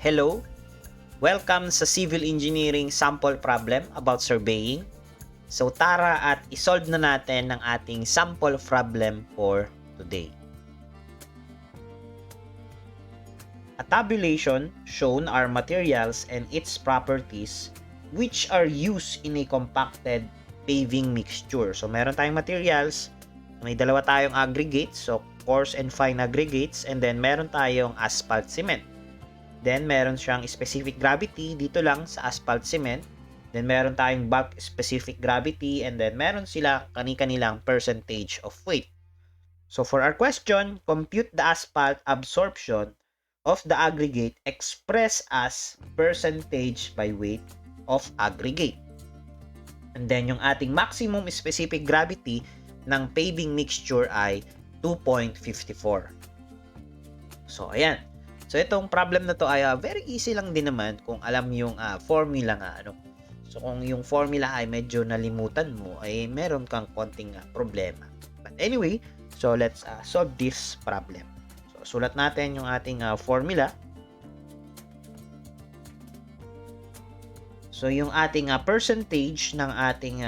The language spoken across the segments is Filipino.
Hello, welcome sa Civil Engineering Sample Problem about surveying. So tara at isolve na natin ang ating sample problem for today. A tabulation shown are materials and its properties which are used in a compacted paving mixture. So meron tayong materials, may dalawa tayong aggregates, so coarse and fine aggregates, and then meron tayong asphalt cement. Then, meron siyang specific gravity dito lang sa asphalt cement. Then, meron tayong bulk specific gravity. And then, meron sila kani-kanilang percentage of weight. So, for our question, compute the asphalt absorption of the aggregate expressed as percentage by weight of aggregate. And then, yung ating maximum specific gravity ng paving mixture ay 2.54. So, ayan. So, itong problem na to ay very easy lang din naman kung alam yung formula nga. So, kung yung formula ay medyo nalimutan mo, ay meron kang konting problema. But anyway, so let's solve this problem. So, sulat natin yung ating formula. So, yung ating percentage ng ating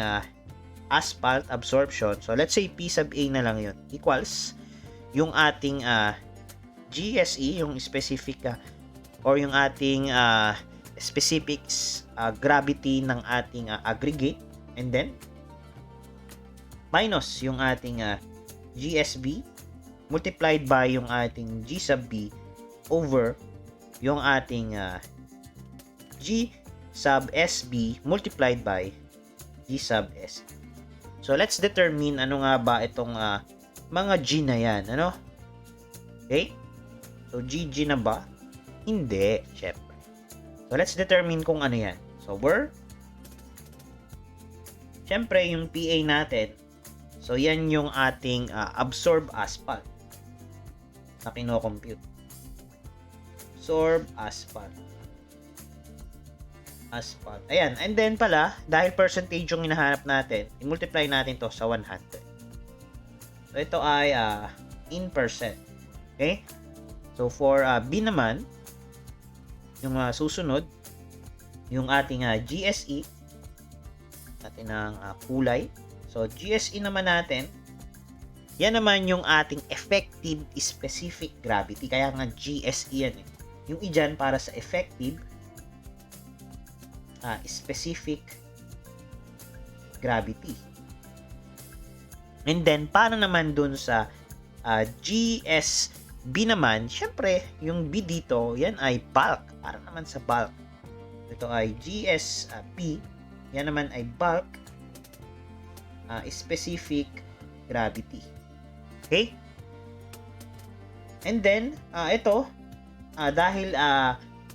asphalt absorption. So, let's say P sub A na lang yun. Equals yung ating GSE, yung specific or yung ating specific gravity ng ating aggregate, and then minus yung ating GSB multiplied by yung ating G sub B over yung ating G sub SB multiplied by G sub S. So let's determine ano nga ba itong mga G na yan, ano? Okay? So, GG na ba? Hindi, syempre. So, let's determine kung ano yan. So, syempre, yung PA natin, so, yan yung ating absorb asphalt na kino-compute. Absorb asphalt. Ayan. And then pala, dahil percentage yung hinahanap natin, i-multiply natin to sa 100. So, ito ay in percent. Okay? So, for B naman, yung susunod, yung ating GSE, natin ng kulay. So, GSE naman natin, yan naman yung ating effective specific gravity. Kaya nga GSE yan. Yung I para sa effective specific gravity. And then, paano naman dun sa GSB naman, syempre, yung B dito, yan ay bulk. Para naman sa bulk. Ito ay GSP. Yan naman ay bulk specific gravity. Okay? And then, ito, dahil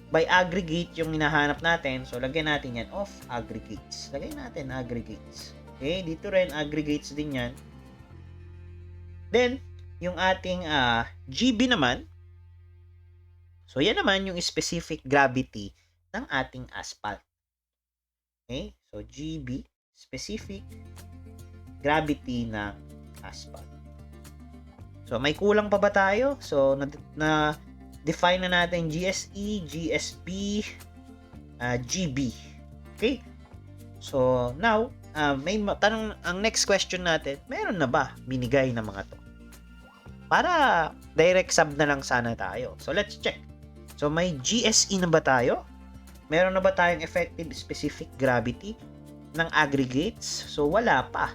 by aggregate yung hinahanap natin, so lagyan natin yan of aggregates. Lagyan natin aggregates. Okay? Dito rin, aggregates din yan. Then, yung ating GB naman, so yan naman yung specific gravity ng ating asphalt. Okay? So, GB, specific gravity ng asphalt. So, may kulang pa ba tayo? So, define na natin GSE, GSB, GB. Okay? So, now, may tanong, ang next question natin, meron na ba binigay na mga to? Para direct sub na lang sana tayo. So, let's check. So, may GSE na ba tayo? Meron na ba tayong effective specific gravity ng aggregates? So, wala pa.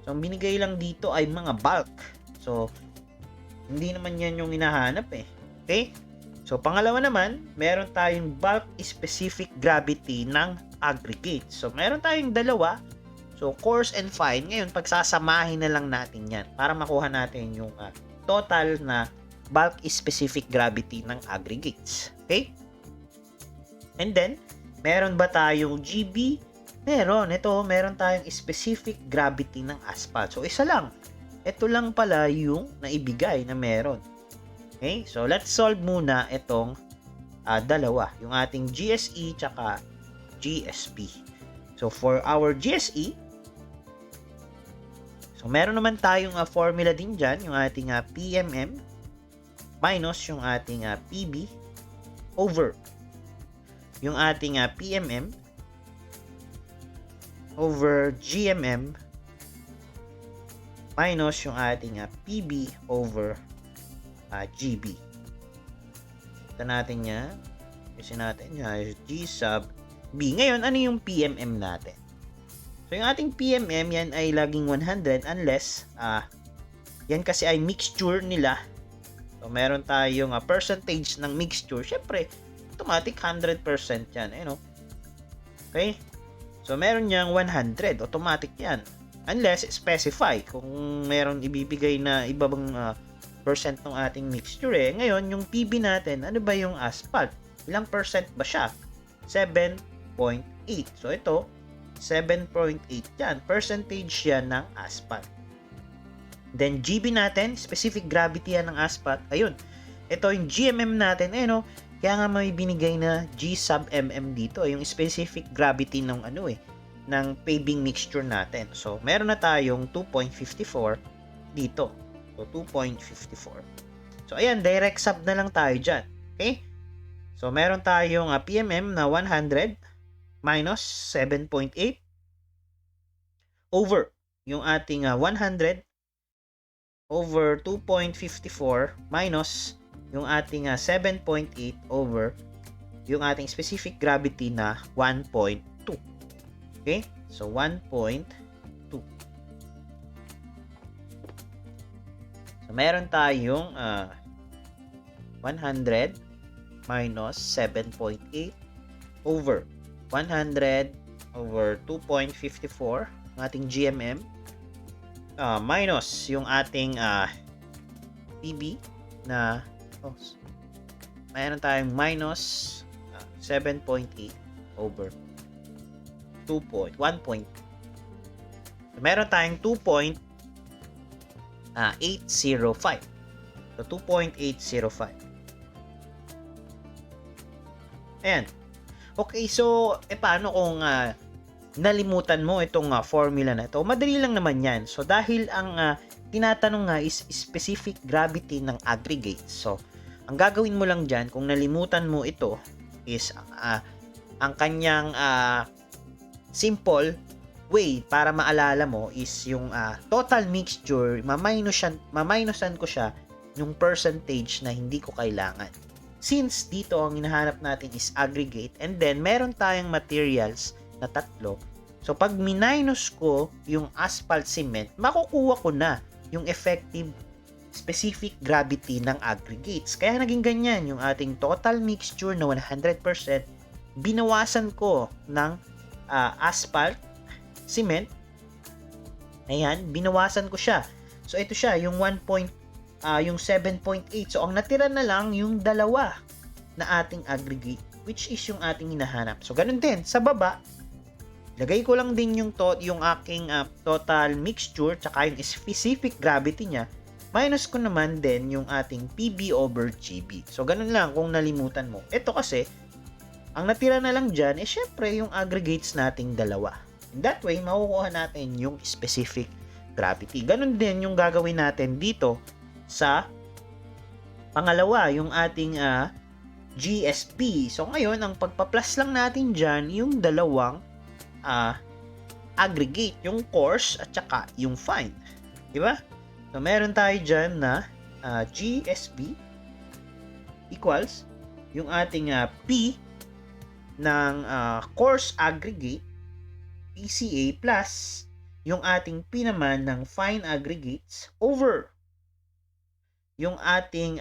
So, ang binigay lang dito ay mga bulk. So, hindi naman yan yung hinahanap eh. Okay? So, pangalawa naman, meron tayong bulk specific gravity ng aggregate. So, meron tayong dalawa. So, coarse and fine. Ngayon, pagsasamahin na lang natin yan para makuha natin yung total na bulk specific gravity ng aggregates. Okay? And then, meron ba tayong GB? Meron. Ito, meron tayong specific gravity ng asphalt. So, isa lang. Ito lang pala yung naibigay na meron. Okay? So, let's solve muna itong dalawa. Yung ating GSE tsaka GSP. So, for our GSE, so meron naman tayong formula din dyan, yung ating PMM minus yung ating PB over yung ating PMM over GMM minus yung ating PB over GB. Ito natin yan. Kasi natin G sub B. Ngayon, ano yung PMM natin? So, yung ating PMM, yan ay laging 100 unless yan kasi ay mixture nila. So, meron tayong percentage ng mixture. Syempre, automatic 100% yan. Okay? So, meron niyang 100. Automatic yan. Unless specify kung meron ibibigay na ibang percent ng ating mixture. Ngayon, yung PB natin, ano ba yung asphalt? Ilang percent ba siya? 7.8. So, ito, 7.8 yan. Percentage yan ng asphalt. Then, GB natin, specific gravity yan ng asphalt. Ayun. Ito yung GMM natin. Kaya nga may binigay na G sub MM dito. Yung specific gravity ng ng paving mixture natin. So, meron na tayong 2.54 dito. So, 2.54. So, ayan, direct sub na lang tayo dyan. Okay? So, meron tayong PMM na 100 minus 7.8 over yung ating 100 over 2.54 minus yung ating 7.8 over yung ating specific gravity na 1.2. Okay? So, 1.2. So, meron tayong 100 minus 7.8 over 100 over 2.54 ang ating GMM minus yung ating PB na mayroon tayong minus 7.8 over 1. So, meron tayong 2.805. So, 2.805. Ayan. Okay, so, paano kung nalimutan mo itong formula na ito? Madali lang naman yan. So, dahil ang tinatanong nga is specific gravity ng aggregate. So, ang gagawin mo lang dyan, kung nalimutan mo ito, is ang kanyang simple way para maalala mo is yung total mixture, maminusan ko siya yung percentage na hindi ko kailangan. Since dito ang hinahanap natin is aggregate and then meron tayong materials na 3. So pag minus ko yung asphalt cement, makukuha ko na yung effective specific gravity ng aggregates. Kaya naging ganyan yung ating total mixture na 100%, binawasan ko ng asphalt cement. Ayan, binawasan ko siya. So ito siya, yung 7.8. So, ang natira na lang yung dalawa na ating aggregate, which is yung ating hinahanap. So, ganun din. Sa baba, lagay ko lang din yung aking total mixture, tsaka yung specific gravity niya, minus ko naman din yung ating PB over GB. So, ganun lang kung nalimutan mo. Ito kasi, ang natira na lang dyan, syempre yung aggregates nating dalawa. In that way, makukuha natin yung specific gravity. Ganun din yung gagawin natin dito sa pangalawa, yung ating GSP. So, ngayon, ang pagpa-plus lang natin dyan, yung dalawang aggregate, yung coarse at saka yung fine. Diba? So, meron tayo dyan na GSP equals yung ating P ng coarse aggregate, PCA, plus yung ating P naman ng fine aggregates over yung ating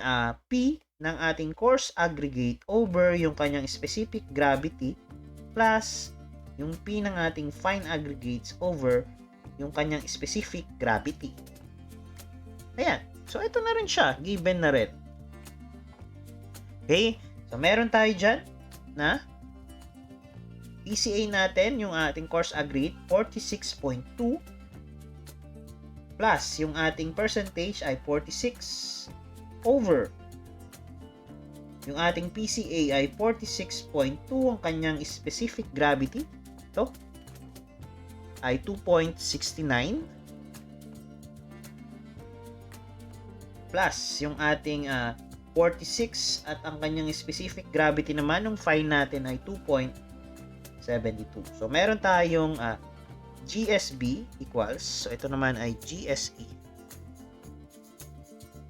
P ng ating coarse aggregate over yung kanyang specific gravity plus yung P ng ating fine aggregates over yung kanyang specific gravity. Ayan. So, ito na rin siya. Given na rin. Okay? So, meron tayo dyan na PCA natin, yung ating coarse aggregate, 46.2 plus yung ating percentage ay 46 over yung ating PCA ay 46.2, ang kanyang specific gravity ito ay 2.69 plus yung ating 46 at ang kanyang specific gravity naman ng find natin ay 2.72. So meron tayong GSB equals, so ito naman ay GSE.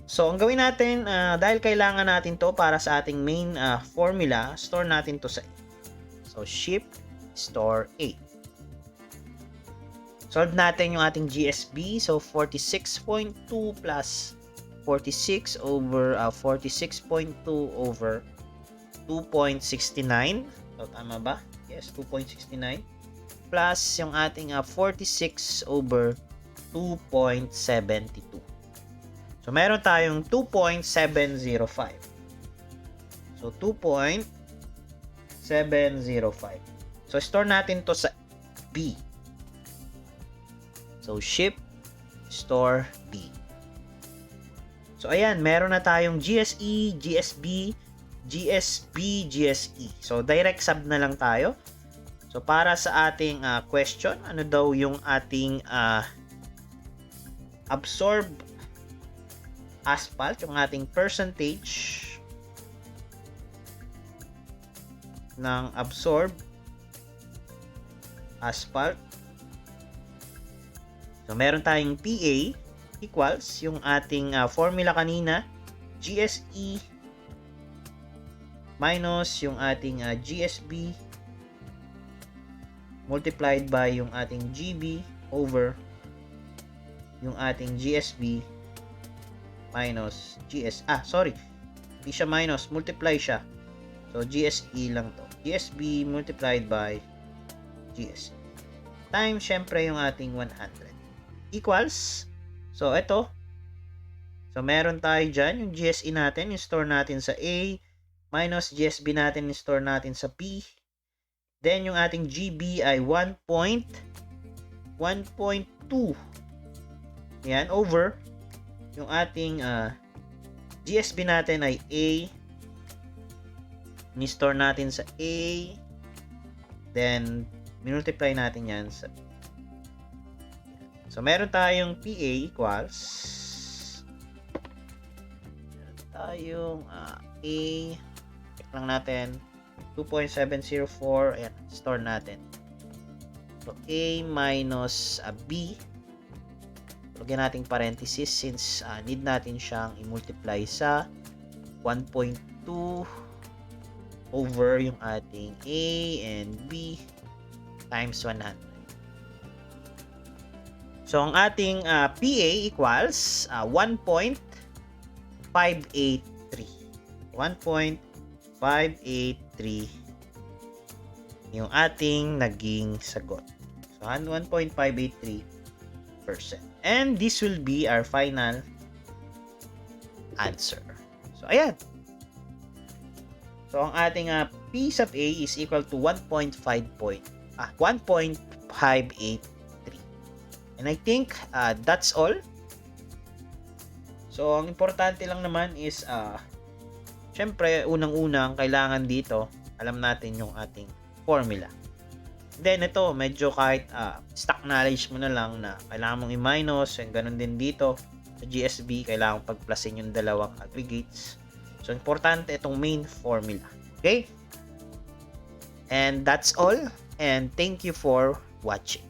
So ang gawin natin, dahil kailangan natin to para sa ating main formula, store natin to sa A. So shift store A. Solve natin yung ating GSB. So 46.2 plus 46 over 46.2 over 2.69. So tama ba? Yes, 2.69 plus yung ating 46 over 2.72. So meron tayong 2.705. So 2.705. So store natin to sa B. So shift store B. So ayan, meron na tayong GSE, GSB, GSB, GSE. So direct sub na lang tayo. So para sa ating question, ano daw yung ating absorb asphalt, yung ating percentage ng absorb asphalt. So meron tayong PA equals yung ating formula kanina, GSE minus yung ating GSB multiplied by yung ating GB over yung ating GSB minus hindi siya minus, multiply siya. So GSE lang to. GSB multiplied by GSE times syempre yung ating 100 equals, so ito, so meron tayo dyan yung GSE natin, yung store natin sa A, minus GSB natin, yung store natin sa B, then yung ating GB ay 1.2 yan, over yung ating GSB natin ay A, ni-store natin sa A, then minultiply natin yan sa B. So meron tayong PA equals, meron tayong A, check lang natin, 2.704, ayan, store natin. So A minus B, lagyan natin parenthesis since need natin siyang i-multiply sa 1.2 over yung ating A and B times 100. So ang ating PA equals 1.583. 1.583 yung ating naging sagot. So 1.583%. And this will be our final answer. So ayan. So ang ating P sub A is equal to 1.583. And I think that's all. So ang importante lang naman is syempre unang-unang kailangan dito alam natin yung ating formula. Then ito medyo kahit stock knowledge mo na lang na kailangan mong i-minus, and ganun din dito sa GSB kailangan pag-plusin yung dalawang aggregates. So importante itong main formula. Okay? And that's all, and thank you for watching.